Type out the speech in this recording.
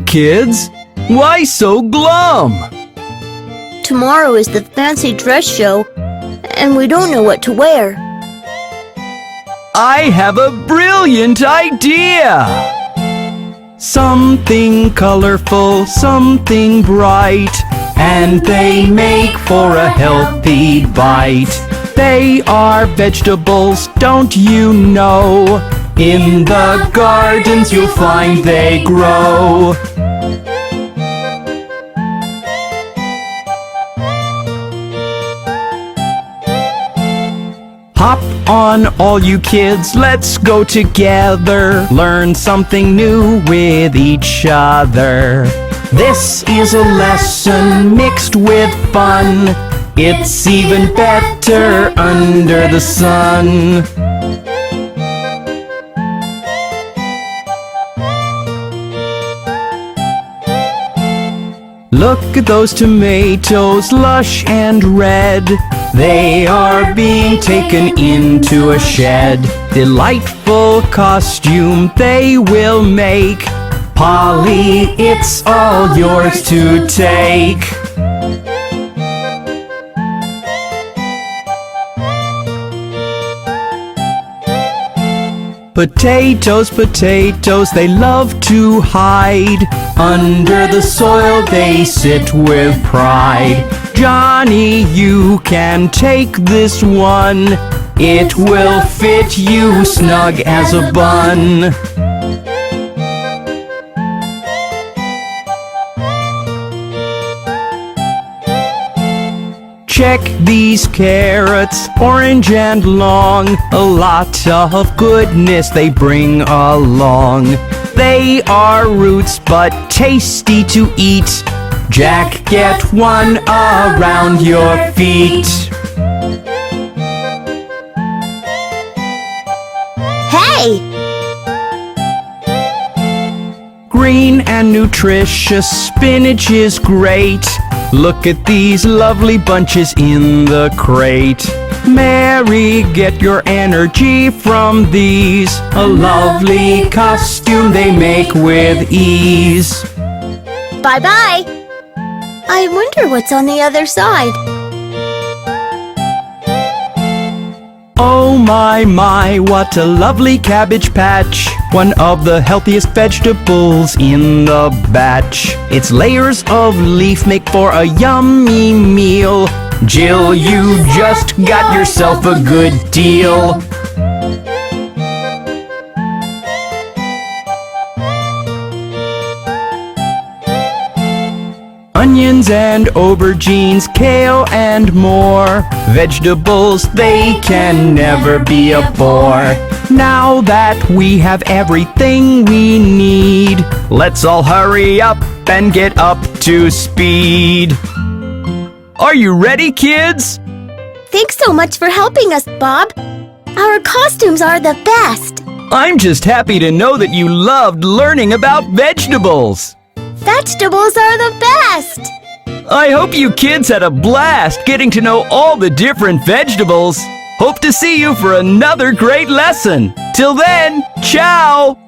kids. Why so glum? Tomorrow is the fancy dress show, and we don't know what to wear. I have a brilliant idea! Something colorful, something bright, and they make for a healthy bite. They are vegetables, don't you know? In the gardens you'll find they grow. Hop on, all you kids, let's go together. Learn something new with each other. This is a lesson mixed with fun. It's even better under the sun. Look at those tomatoes, lush and red. They are being taken into a shed. Delightful costume they will make. Polly, it's all yours to take. Potatoes, potatoes, they love to hide. Under the soil they sit with pride. Johnny, you can take this one. It will fit you snug as a bun. Check these carrots, orange and long. A lot of goodness they bring along. They are roots but tasty to eat. Jack, get one around your feet. Hey! Green and nutritious spinach is great. Look at these lovely bunches in the crate. Mary, get your energy from these. A lovely costume they make with ease. Bye-bye! I wonder what's on the other side. Oh my, what a lovely cabbage patch. One of the healthiest vegetables in the batch. Its layers of leaf make for a yummy meal. Jill, you just got yourself a good deal. Onions and aubergines, kale and more. Vegetables, they can never be a bore. Now that we have everything we need, let's all hurry up and get up to speed. Are you ready, kids? Thanks so much for helping us, Bob. Our costumes are the best. I'm just happy to know that you loved learning about vegetables. Vegetables are the best! I hope you kids had a blast getting to know all the different vegetables. Hope to see you for another great lesson. Till then, ciao!